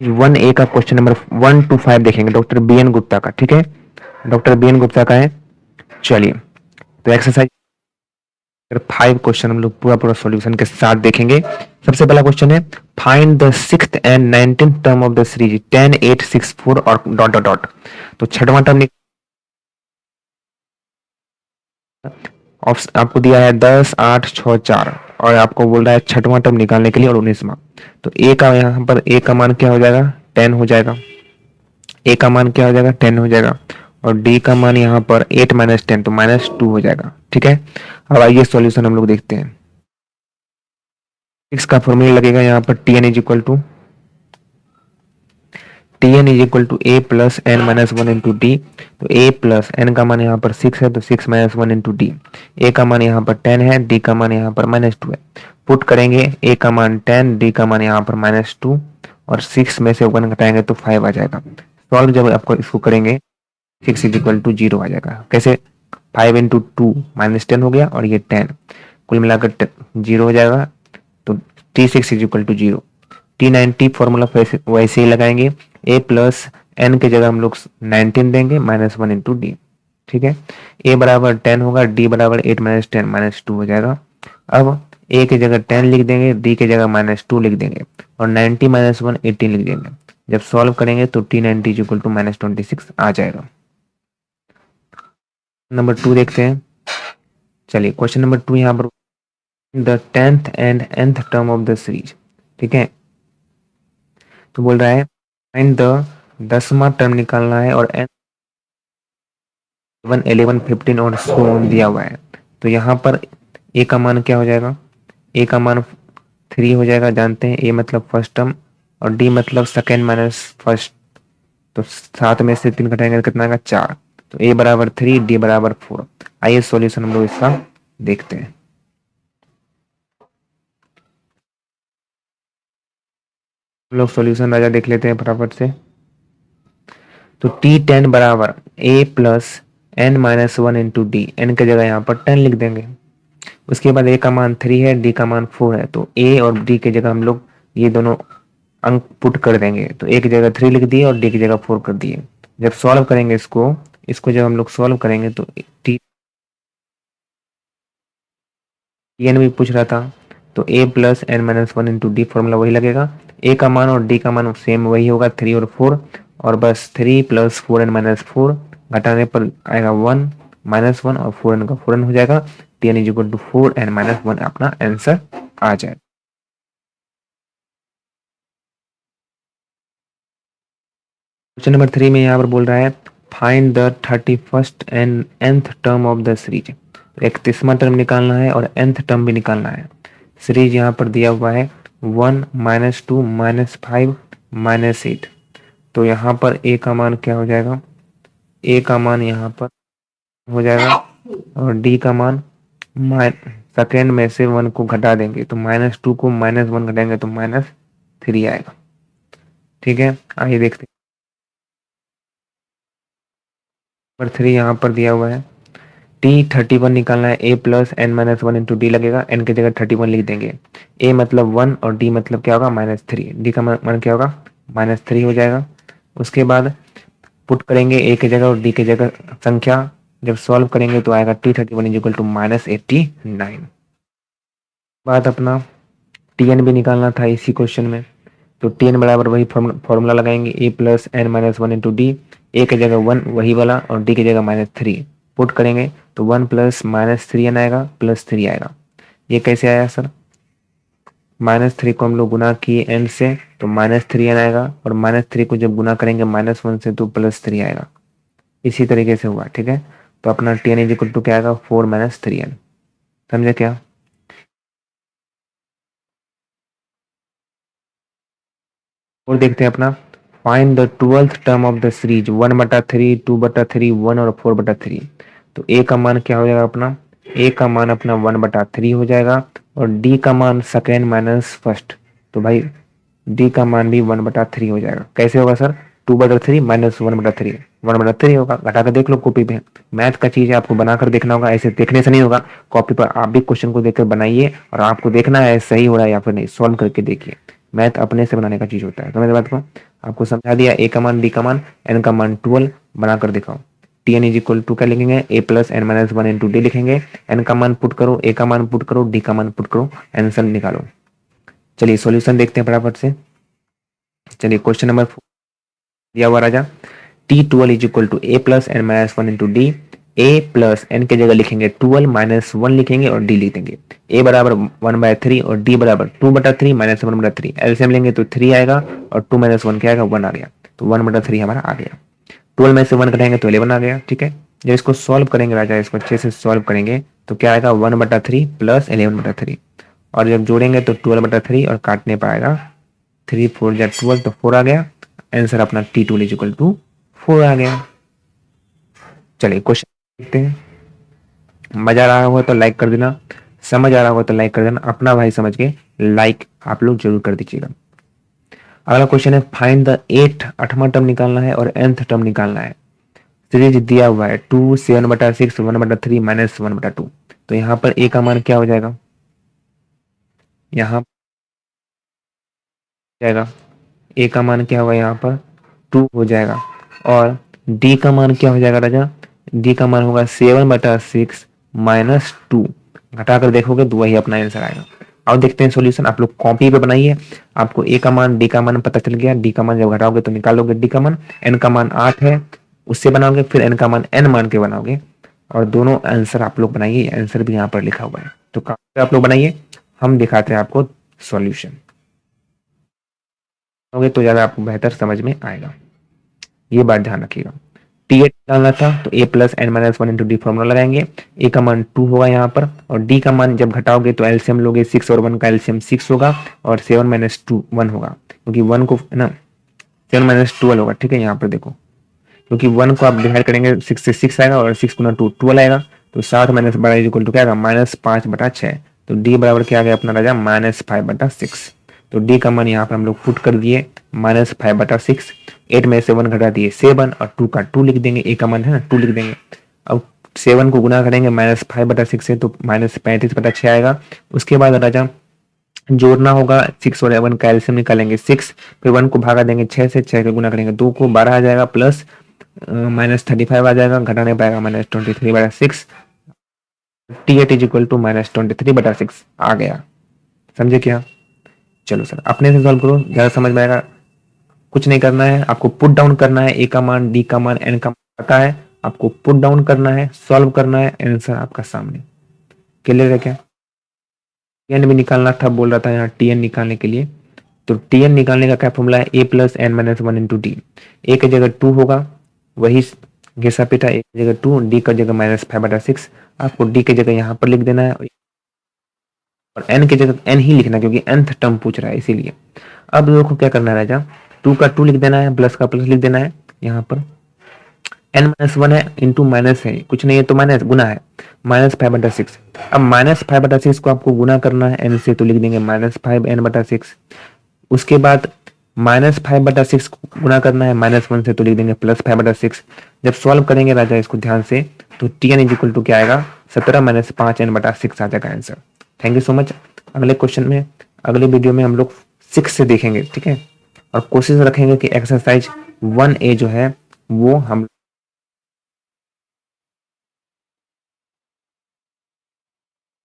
1A का question number 1 to 5 देखेंगे, doctor B N Gupta का। ठीक है, डॉक्टर बी एन गुप्ता का है। चलिए, तो एक्सरसाइज 5 क्वेश्चन हम लोग पूरा पूरा सॉल्यूशन के साथ देखेंगे। सबसे पहला क्वेश्चन है, find the 6th and 19th term of the series 10, 8, 6, 4 और डॉट डॉट डॉट। तो छठवां टर्म आपको दिया है 10, 8, 6, 4 और आपको बोल रहा है छठवां टर्म निकालने के लिए और 19वां। तो ए का यहाँ पर ए का मान क्या हो जाएगा, 10 हो जाएगा। ए का मान क्या हो जाएगा, 10 हो जाएगा। और डी का मान यहाँ पर 8 माइनस 10 तो -2 हो जाएगा। ठीक है, अब आइए सॉल्यूशन हम लोग देखते हैं। 6 का फॉर्मूला लगेगा यहाँ पर Tn is equal to a plus n minus 1 into d. तो ए प्लस एन का मान यहाँ पर 6 है तो 6 माइनस 1 इंटू डी। ए का मान यहाँ पर 10 है, डी का मान यहाँ पर -2 है। पुट करेंगे, ए का मान 10, डी का मान यहाँ पर -2 और 6 में से 1 घटाएंगे तो 5 आ जाएगा। सॉल्व जब आपको इसको करेंगे 6 इज इक्वल टू 0 आ जाएगा। कैसे, 5 इंटू 2 -10 हो गया और ये 10 कुल मिलाकर 0 हो जाएगा। तो T6 is equal to 0। T90 formula वैसे ही लगाएंगे, ए प्लस एन के जगह हम लोग 19 देंगे -1 इंटू डी। ठीक है, ए बराबर 10 होगा, डी बराबर 8 माइनस 10 -2 हो जाएगा। अब ए की जगह 10 लिख देंगे, डी की जगह -2 लिख देंगे और 90 माइनस 1 18 लिख देंगे। जब सॉल्व करेंगे तो T90 इज इक्वल टू -26 आ जाएगा। नंबर 2 देखते हैं। चलिए, क्वेश्चन नंबर 2 यहाँ पर the 10th and nth term of the series. ठीक है, तो बोल रहा है फाइंड द 10वां टर्म निकालना है और 1, 11, 15 और सो ऑन दिया हुआ है। तो यहाँ पर ए का मान क्या हो जाएगा, ए का मान 3 हो जाएगा। जानते हैं ए मतलब फर्स्ट टर्म और डी मतलब सेकेंड माइनस फर्स्ट। तो 7 में से 3 घटाएंगे तो कितना आएगा, 4। तो ए बराबर 3, डी बराबर 4। आइए सॉल्यूशन हम लोग इसका देखते हैं। हम लोग सॉल्यूशन राजा देख लेते हैं फटाफट से। तो T10 बराबर a plus n minus 1 into d. N की जगह यहाँ पर 10 लिख देंगे। उसके बाद a का मान 3 है, d का मान 4 है। तो a और d की जगह हम लोग ये दोनों अंक पुट कर देंगे। तो a की जगह 3 लिख दिए और d की जगह 4 कर दिए। जब सॉल्व करेंगे इसको जब हम लोग सॉल्व करेंगे तो Tn भी पूछ रहा था। तो a plus n minus 1 into d formula वही लगेगा। a का मान और d का मान सेम वही होगा, 3 और 4। और बस 3 प्लस 4n माइनस 4 घटाने पर आएगा 1 माइनस 1 और 4n का 4n हो जाएगा। Tn is equal to 4n minus 1 अपना आंसर आ जाएगा। क्वेश्चन नंबर 3 में यहाँ पर बोल रहा है find the 31st and nth term of the series. 31वां टर्म निकालना है और nth टर्म भी निकालना है। सीरीज यहाँ पर दिया हुआ है 1, -2, -5, -8। तो यहाँ पर a का मान क्या हो जाएगा, a का मान यहाँ पर हो जाएगा और d का मान सेकेंड में से 1 को घटा देंगे तो -2 को -1 घटाएंगे तो -3 आएगा। ठीक है, आइए देखते हैं। नंबर 3 यहाँ पर दिया हुआ है T31 निकालना है, a plus n minus 1 into d लगेगा। n की जगह 31 लिख देंगे। a मतलब 1 और d मतलब क्या होगा, -3। d का मान क्या होगा, -3 हो जाएगा। उसके बाद पुट करेंगे a की जगह और d की जगह संख्या। जब सॉल्व करेंगे तो आएगा T31 इज इक्वल टू -89। बाद अपना Tn भी निकालना था इसी क्वेश्चन में। तो Tn बराबर वही फॉर्मूला लगाएंगे, a plus n minus 1 into d. A की जगह 1 वही वाला और डी की जगह -3 पुट करेंगे तो 1 प्लस -3n आएगा प्लस 3 आएगा। ये कैसे आया सर, -3 को हम लोग गुना किए n से तो -3n आएगा और -3 को जब गुना करेंगे -1 से तो +3 आएगा। इसी तरीके से हुआ। ठीक है, तो अपना Tn इज इक्वल टू क्या आएगा, 4 - 3n। समझे क्या। और देखते हैं अपना find the 12th term of the series 1/3, 2/3, 1 और 4/3। तो a का मान क्या हो जाएगा अपना, a का मान अपना 1/3 हो जाएगा और d का मान सेकेंड माइनस फर्स्ट। तो भाई d का मान भी 1/3 हो जाएगा। कैसे होगा सर, 2/3 माइनस 1/3 1/3 होगा। घटा कर देख लो कॉपी पे, मैथ का चीज है, आपको बनाकर देखना होगा, ऐसे देखने से नहीं होगा। कॉपी पर आप भी क्वेश्चन को देखकर बनाइए और आपको देखना है सही हो रहा है या फिर नहीं, सॉल्व करके देखिए। मैथ अपने से बनाने का चीज होता है। समझ बात को? आपको समझा दिया, ए का मान, डी का मान, एन का मान 12 बनाकर दिखाओ। T n is equal to क्या लिखेंगे, a plus n minus one into d लिखेंगे। एन का मान पुट करो, ए का मान पुट करो, डी का मान पुट करो, आंसर निकालो। चलिए सॉल्यूशन देखते हैं फटाफट से। चलिए क्वेश्चन नंबर दिया हुआ राजा, T12 is equal to a plus n minus one into d. A plus n के जगह लिखेंगे 12 माइनस वन लिखेंगे और डी लिख देंगे। ए बराबर 1/3 और डी बराबर 2/3 माइनस 1/3। एलसीएम लेंगे तो 3 आएगा और 2 माइनस 1 क्या आएगा, 1 आ गया। तो 1/3 हमारा आ गया। 12 में से 1 कटेंगे तो 11 आ गया। ठीक है, जब इसको सॉल्व करेंगे राजा, इसको अच्छे से सॉल्व करेंगे तो क्या आएगा, 1/3 प्लस 11/3। और जब जोड़ेंगे तो 12/3 और काटने पाएगा 3 4 जा 12 तो 4 आ गया। आंसर अपना T12 इज इक्वल टू 4 आ गया। चलिए क्वेश्चन देखते हैं। मजा आ रहा होगा तो लाइक कर देना, समझ आ रहा होगा तो लाइक कर देना, अपना भाई समझ के लाइक आप लोग जरूर कर दीजिएगा। अगला क्वेश्चन है, फाइंड द 8वां टर्म निकालना है और nth टर्म निकालना है। सीरीज दिया हुआ है 2 7/6 1/3 माइनस 1/2। तो यहाँ पर a का मान क्या हो जाएगा, यहाँ जाएगा a का मान क्या होगा, यहाँ पर 2 हो जाएगा। और d का मान क्या हो जाएगा राजा, d का मान होगा 7/6 माइनस 2। घटाकर देखोगे तो वही अपना आंसर आएगा। और देखते हैं सॉल्यूशन, आप लोग कॉपी पे बनाइए। आपको a का मान d का मान पता चल गया, d का मान जब घटाओगे तो निकालोगे d का मान। n का मान 8 है उससे बनाओगे, फिर n का मान n मान के बनाओगे और दोनों आंसर आप लोग बनाइए। आंसर भी यहाँ पर लिखा हुआ है तो आप लोग बनाइए, हम दिखाते हैं आपको सॉल्यूशन होगे तो ज्यादा आपको बेहतर समझ में आएगा। ये बात ध्यान रखिएगा। T8 डालना था तो a plus n minus one into d formula लगाएंगे। a का मान 2 होगा यहाँ पर और d का मान जब घटाओगे तो एलसीएम लोगे, 6 और 1 का एलसीएम 6 होगा और 7 माइनस 2 1 होगा, क्योंकि 1 को ना 7 माइनस 12 होगा। ठीक है, यहाँ पर देखो, क्योंकि 1 को आप डिवाइड करेंगे 6 से 6 आएगा और 6 गुना 2 12 आएगा। तो 7 माइनस 12 इक्वल टू क्या आएगा, -5/6। तो d बराबर क्या आ गया अपना राजा, -5/6। तो d का मान यहाँ पर हम लोग पुट कर दिए -5/6। 8 में से 1 घटा दिए 7 और 2 का 2 लिख देंगे, a का मान है ना 2 लिख देंगे। अब 7 को गुना करेंगे -5/6 से तो -35/6 आएगा। उसके बाद राजा जोड़ना होगा, 6 और 1 का एलसीएम निकालेंगे 6, फिर 1 को भागा देंगे 6 से, 6 का गुना करेंगे 2 को 12 आ जाएगा, प्लस -35 आ जाएगा, घटाने पाएगा -23/6। T8 इज इक्वल टू -23/6 आ गया। समझे क्या? चलो सर अपने से सॉल्व करो, ज्यादा समझ में आएगा। कुछ नहीं करना है, आपको पुट डाउन करना है। a का मान, d का मान, n का मान पता है, आपको पुट डाउन करना है, सॉल्व करना है, आंसर आपका सामने। क्लियर है क्या? टीएन भी निकालना था, बोल रहा था यहाँ टीएन निकालने के लिए। तो टीएन निकालने का क्या फॉर्मूला है, a plus n minus one into d. A की जगह 2 होगा, वही घिसा पिटा, ए की जगह 2, डी की जगह -5/6। आपको डी की जगह यहाँ पर लिख देना है और एन की जगह एन ही लिखना, क्योंकि nth टर्म पूछ रहा है इसीलिए। अब देखो क्या करना है राजा, 2 का 2 लिख देना है, प्लस का प्लस लिख देना है। यहाँ पर n-1 है, इंटू माइनस है, कुछ नहीं है तो माइनस, गुना है, -5/6। अब -5/6 को आपको गुना करना है n से, तो लिख देंगे -5n/6। उसके बाद -5/6 गुना करना है -1 से, तो लिख देंगे +5/6। जब सॉल्व करेंगे राजा इसको ध्यान से, तो tn इज इक्वल टू क्या आएगा, 17 - 5n/6 आ जाएगा answer. Thank you so much. अगले क्वेश्चन में, अगले वीडियो में हम लोग 6 से देखेंगे, ठीक है। और कोशिश रखेंगे कि एक्सरसाइज 1A जो है वो हम